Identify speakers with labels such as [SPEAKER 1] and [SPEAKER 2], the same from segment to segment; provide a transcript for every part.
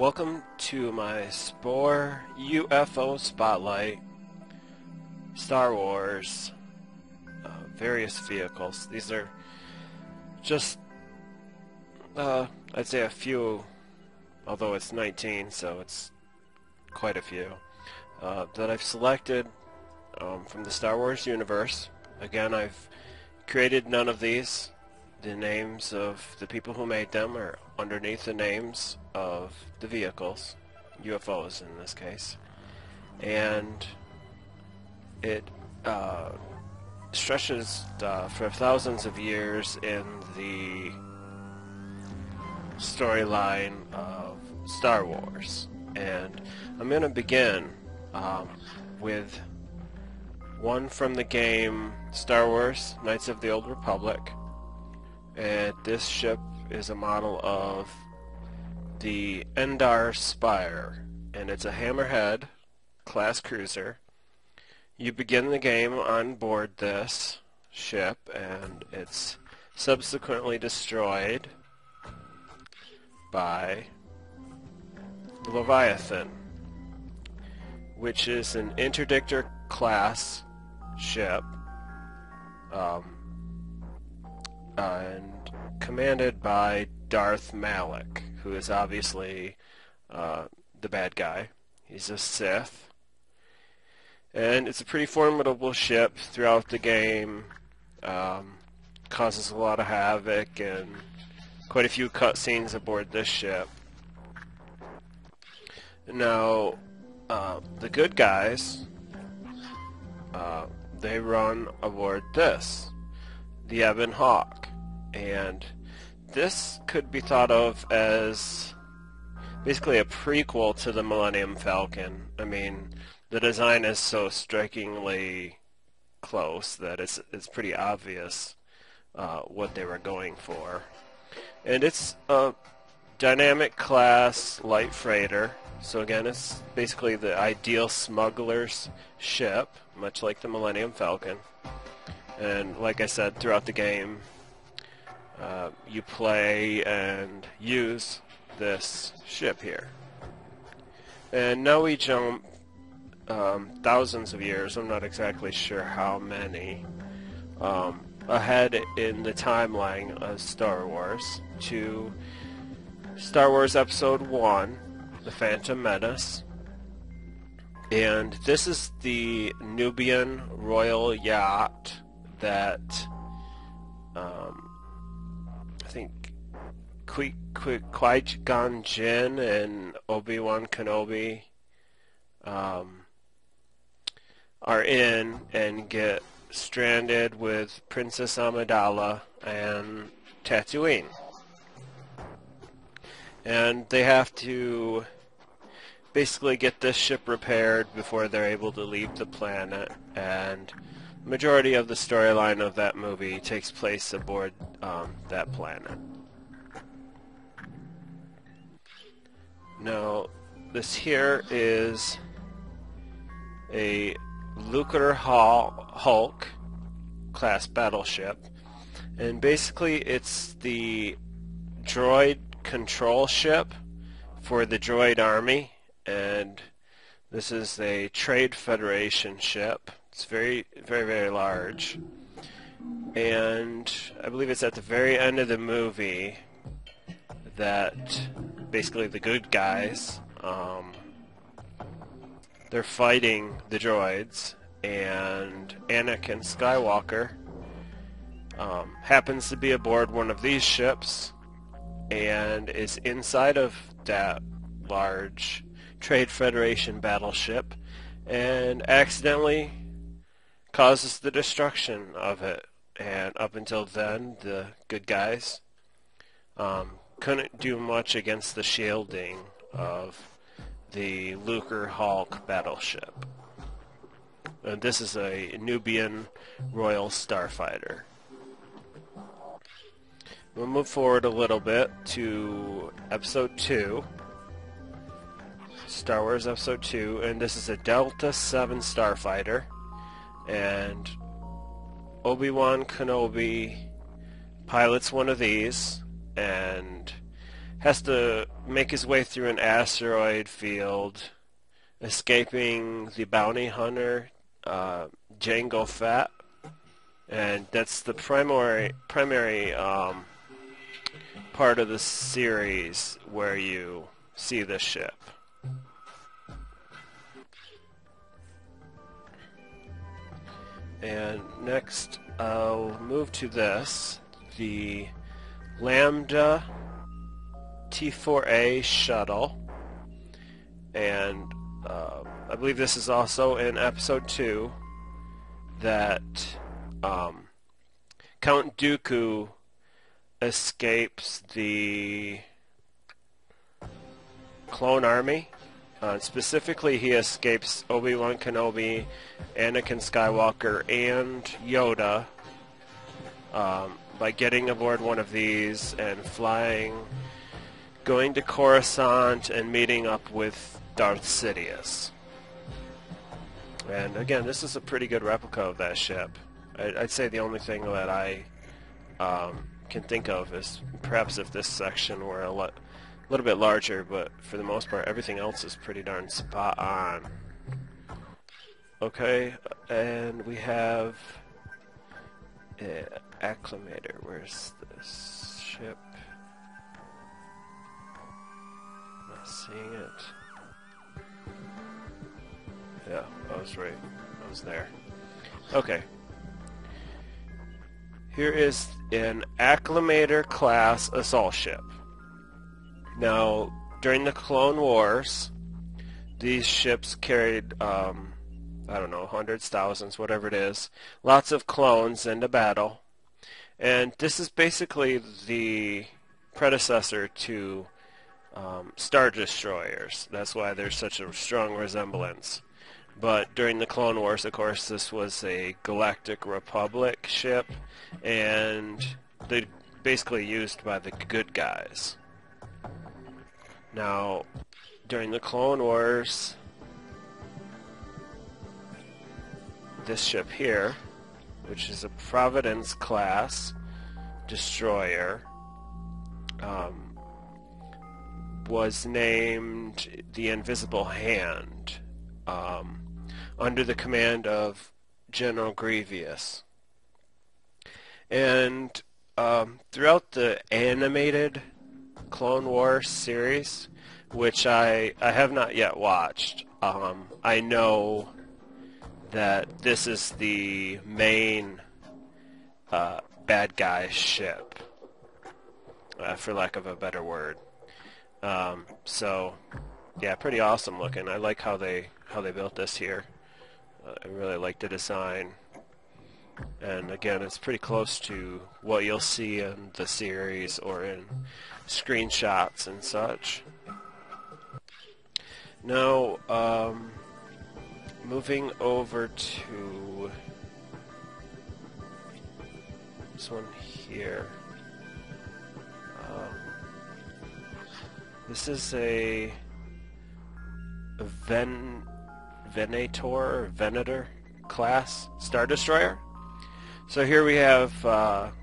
[SPEAKER 1] Welcome to my SPORE UFO Spotlight Star Wars various vehicles. These are just, I'd say a few, although it's 19, so it's quite a few, that I've selected from the Star Wars universe. Again, I've created none of these. The names of the people who made them are underneath the names of the vehicles, UFOs in this case, and it stretches for thousands of years in the storyline of Star Wars. And I'm going to begin with one from the game Star Wars Knights of the Old Republic. And this ship is a model of the Endar Spire, and it's a Hammerhead class cruiser. You begin the game on board this ship, and it's subsequently destroyed by Leviathan, which is an interdictor class ship, and commanded by Darth Malik, who is obviously the bad guy. He's a Sith, and it's a pretty formidable ship throughout the game. Causes a lot of havoc and quite a few cutscenes aboard this ship. Now, the good guys, they run aboard this, the Ovenhawk, and this could be thought of as basically a prequel to the Millennium Falcon. I mean, the design is so strikingly close that it's pretty obvious what they were going for. And it's a dynamic class light freighter, so again, it's basically the ideal smuggler's ship, much like the Millennium Falcon. And like I said, throughout the game, you play and use this ship here. And now we jump thousands of years, I'm not exactly sure how many, ahead in the timeline of Star Wars to Star Wars Episode 1, The Phantom Menace. And this is the Nubian royal yacht that I think Qui-Gon Jinn and Obi-Wan Kenobi are in and get stranded with Princess Amidala and Tatooine. And they have to basically get this ship repaired before they're able to leave the planet, and the majority of the storyline of that movie takes place aboard that planet. Now, this here is a Lucasfilm class battleship, and basically it's the droid control ship for the droid army, and this is a Trade Federation ship. It's very, very, very large, and I believe it's at the very end of the movie that basically the good guys, they're fighting the droids, and Anakin Skywalker happens to be aboard one of these ships and is inside of that large Trade Federation battleship and accidentally causes the destruction of it. And up until then, the good guys couldn't do much against the shielding of the Lucasfilm battleship. And this is a Nubian Royal Starfighter. We'll move forward a little bit to Episode 2, Star Wars Episode 2, and this is a Delta 7 Starfighter, and Obi-Wan Kenobi pilots one of these, and has to make his way through an asteroid field, escaping the bounty hunter, Jango Fett, and that's the primary part of the series where you see this ship. And next, I'll move to this, the Lambda T4A shuttle, and I believe this is also in episode 2 that Count Dooku escapes the clone army. Specifically, he escapes Obi-Wan Kenobi, Anakin Skywalker, and Yoda by getting aboard one of these and going to Coruscant and meeting up with Darth Sidious. And again, this is a pretty good replica of that ship. I'd say the only thing that I can think of is perhaps if this section were a little bit larger, but for the most part everything else is pretty darn spot on. Okay, and we have an acclimator. Where's this ship? Not seeing it. Yeah, I was right. I was there. Okay. Here is an acclimator class assault ship. Now, during the Clone Wars, these ships carried, I don't know, hundreds, thousands, whatever it is, lots of clones into battle. And this is basically the predecessor to Star Destroyers. That's why there's such a strong resemblance. But during the Clone Wars, of course, this was a Galactic Republic ship, and they're basically used by the good guys. Now, during the Clone Wars, this ship here, which is a Providence class destroyer, was named the Invisible Hand, under the command of General Grievous. And throughout the animated Clone Wars series, which I have not yet watched, I know that this is the main bad guy ship, for lack of a better word. So yeah, pretty awesome looking. I like how they built this here. I really like the design, and again, it's pretty close to what you'll see in the series or in screenshots and such. Now, moving over to this one here. This is a Venator class Star Destroyer. So here we have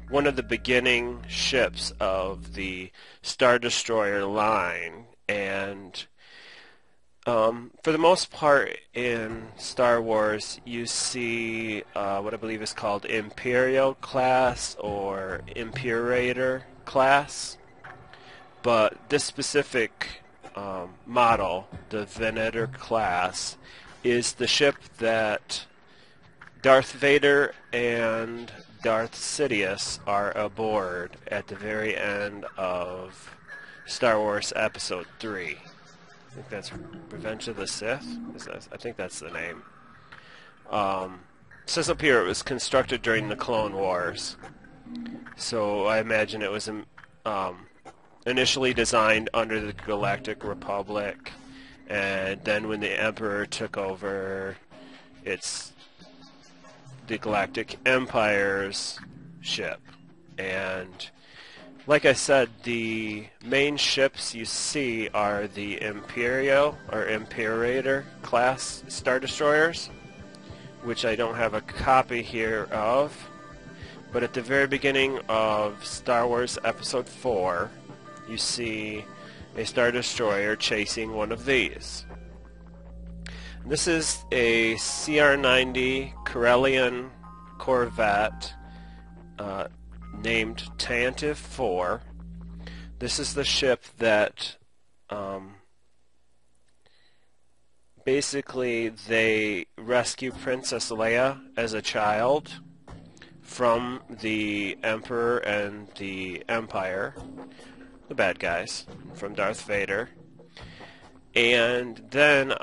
[SPEAKER 1] one of the beginning ships of the Star Destroyer line, and for the most part in Star Wars you see what I believe is called Imperial class or Imperator class, but this specific model, the Venator class, is the ship that Darth Vader and Darth Sidious are aboard at the very end of Star Wars Episode 3. I think that's Revenge of the Sith? I think that's the name. It says up here it was constructed during the Clone Wars. So I imagine it was initially designed under the Galactic Republic, and then when the Emperor took over, it's the Galactic Empire's ship. And like I said, the main ships you see are the Imperial or Imperator class Star Destroyers, which I don't have a copy here of, but at the very beginning of Star Wars Episode 4, you see a Star Destroyer chasing one of these. This is a CR-90 Corellian corvette named Tantive 4. This is the ship that basically they rescue Princess Leia as a child from the Emperor and the Empire, the bad guys, from Darth Vader. And then,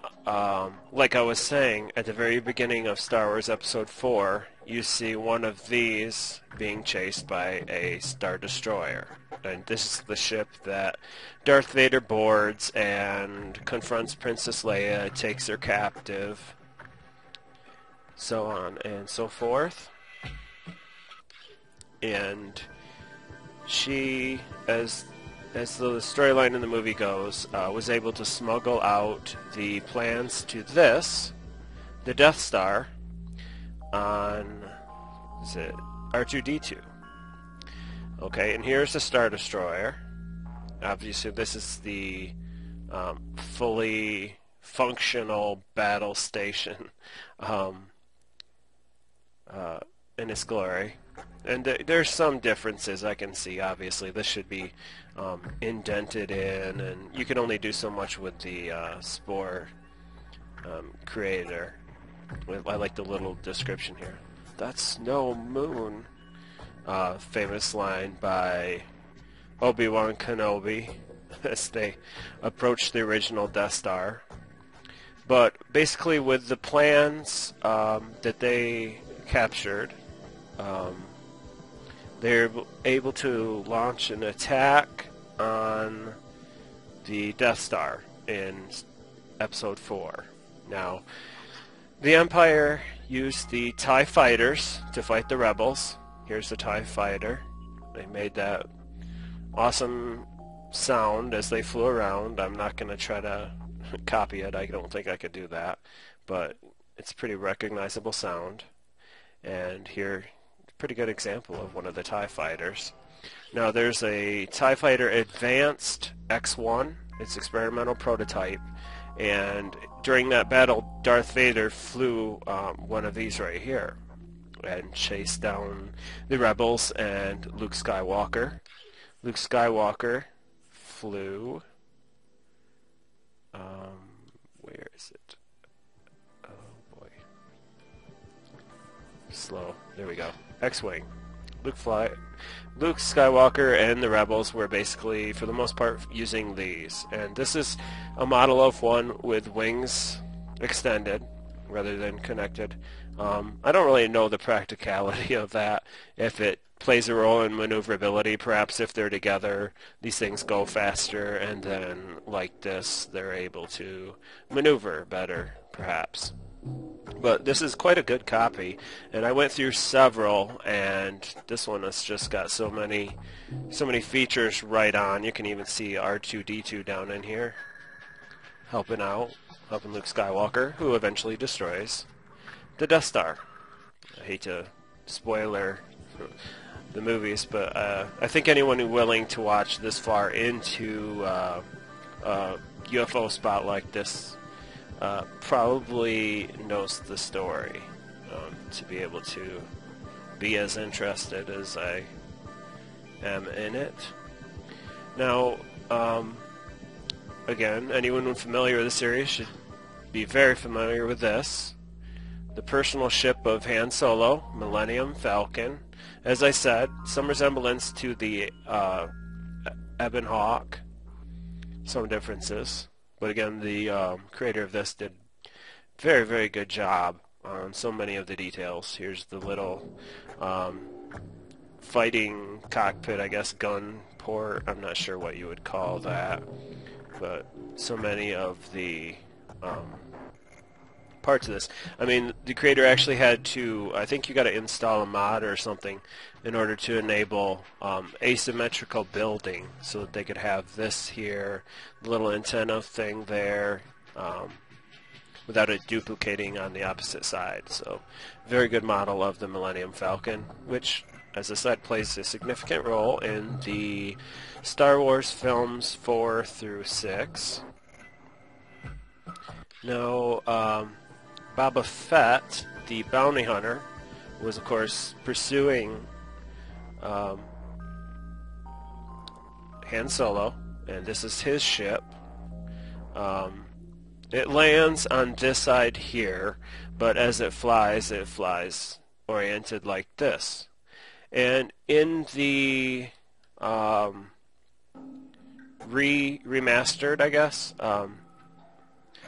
[SPEAKER 1] like I was saying, at the very beginning of Star Wars Episode 4, you see one of these being chased by a Star Destroyer. And this is the ship that Darth Vader boards and confronts Princess Leia, takes her captive, so on and so forth. And she, as the storyline in the movie goes, was able to smuggle out the plans to the Death Star, on, is it R2-D2? Okay, and here's the Star Destroyer. Obviously, this is the fully functional battle station in its glory. And there's some differences I can see. Obviously, this should be indented in, and you can only do so much with the SPORE creator. I like the little description here. That's no moon. Famous line by Obi-Wan Kenobi as they approach the original Death Star. But basically, with the plans that they captured, they're able to launch an attack on the Death Star in Episode 4. Now, the Empire used the TIE fighters to fight the rebels. Here's the TIE fighter. They made that awesome sound as they flew around. I'm not going to try to copy it. I don't think I could do that. But it's a pretty recognizable sound. And here, pretty good example of one of the TIE fighters. Now there's a TIE Fighter Advanced X1. It's experimental prototype. And during that battle, Darth Vader flew one of these right here and chased down the rebels and Luke Skywalker. Luke Skywalker flew... where is it? Oh boy. Slow. There we go. XWing. Luke Skywalker and the rebels were basically, for the most part, using these. And this is a model of one with wings extended rather than connected. I don't really know the practicality of that, if it plays a role in maneuverability. Perhaps if they're together, these things go faster, and then, like this, they're able to maneuver better, perhaps. But this is quite a good copy, and I went through several, and this one has just got so many features right on. You can even see R2-D2 down in here, helping Luke Skywalker, who eventually destroys the Death Star. I hate to spoiler the movies, but I think anyone who's willing to watch this far into UFO spot like this probably knows the story to be able to be as interested as I am in it. Now, again, anyone familiar with the series should be very familiar with this. The personal ship of Han Solo, Millennium Falcon. As I said, some resemblance to the Ovenhawk. Some differences. But again, the creator of this did very, very good job on so many of the details. Here's the little fighting cockpit, I guess, gun port. I'm not sure what you would call that. But so many of the parts of this. I mean, the creator actually had to, I think you got to install a mod or something in order to enable asymmetrical building, so that they could have this here, the little antenna thing there, without it duplicating on the opposite side. So, very good model of the Millennium Falcon, which as I said, plays a significant role in the Star Wars films 4 through 6. Now, Boba Fett, the bounty hunter, was of course pursuing Han Solo, and this is his ship. It lands on this side here, but as it flies oriented like this. And in the remastered, I guess,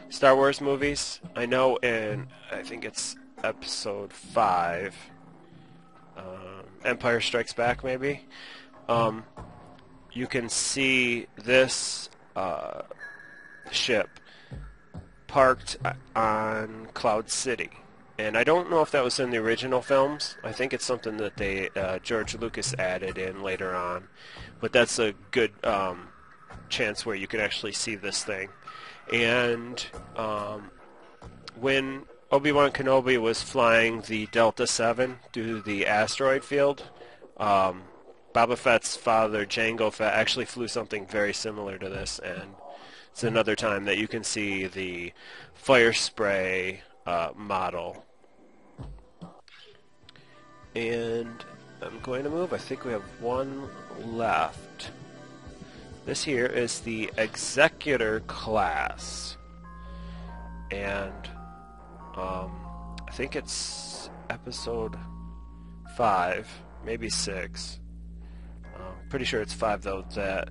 [SPEAKER 1] Star Wars movies, I know in, I think it's episode 5, Empire Strikes Back maybe, you can see this ship parked on Cloud City. And I don't know if that was in the original films. I think it's something that they George Lucas added in later on. But that's a good chance where you can actually see this thing. And when Obi-Wan Kenobi was flying the Delta 7 through the asteroid field, Boba Fett's father, Jango Fett, actually flew something very similar to this, and it's another time that you can see the fire spray model. And I'm going to move. I think we have one left. This here is the Executor class, and I think it's episode 5, maybe 6. Pretty sure it's 5 though, that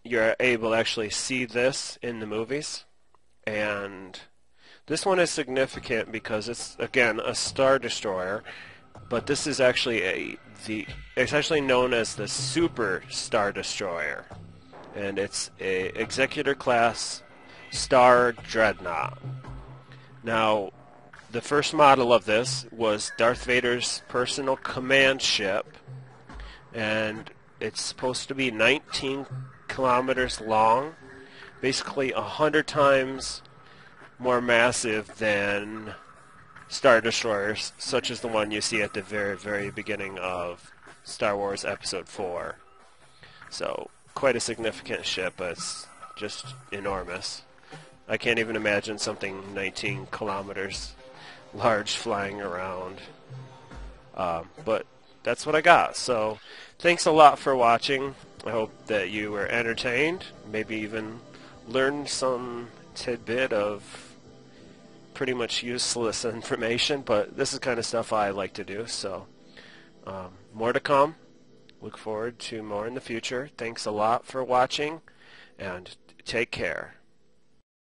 [SPEAKER 1] you're able to actually see this in the movies. And this one is significant because it's, again, a Star Destroyer, but this is actually it's actually known as the Super Star Destroyer, and it's a Executor class Star Dreadnought. Now, the first model of this was Darth Vader's personal command ship, and it's supposed to be 19 kilometers long, basically 100 times more massive than Star Destroyers, such as the one you see at the very, very beginning of Star Wars Episode 4. So, quite a significant ship, but it's just enormous. I can't even imagine something 19 kilometers large flying around. But that's what I got. So, thanks a lot for watching. I hope that you were entertained, maybe even learned some tidbit of pretty much useless information, but this is kind of stuff I like to do. So more to come. Look forward to more in the future. Thanks a lot for watching, and take care.